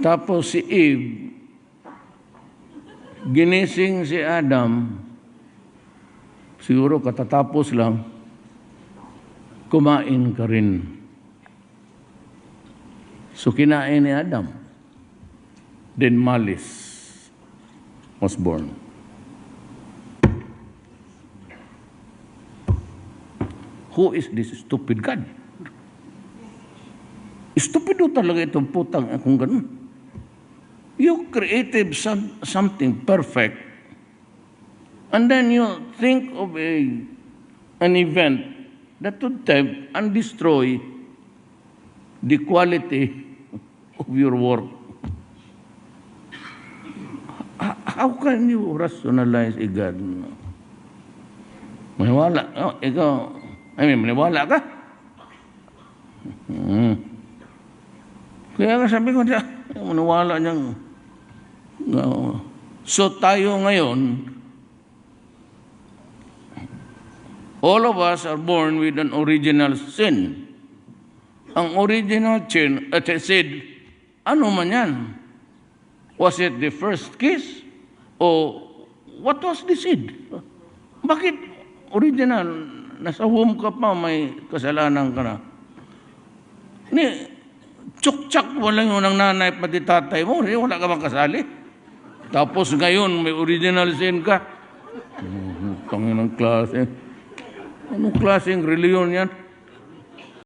Tapos si Eve, ginising si Adam, siguro katatapos lang, kumain ka rin. So kinain ni Adam. Then malice was born. Who is this stupid God? Stupido talaga itong putang akong ganun. You created something perfect, and then you think of an event that would tempt and destroy the quality of your work. How can you rationalize a God? Maniwala. Maniwala ka? Kaya nga sabi ko, maniwala niyang. So tayo ngayon, all of us are born with an original sin. Ang original sin, ano man yan? Was it the first kiss? O what was the seed? Bakit original? Nasa womb ka pa, may kasalanan ka na. Tsuktsak mo lang yung nanay pati tatay mo, wala ka bang kasali? Tapos ngayon, may original sin ka. Tanginang klase. Anong klaseng reliyon yan?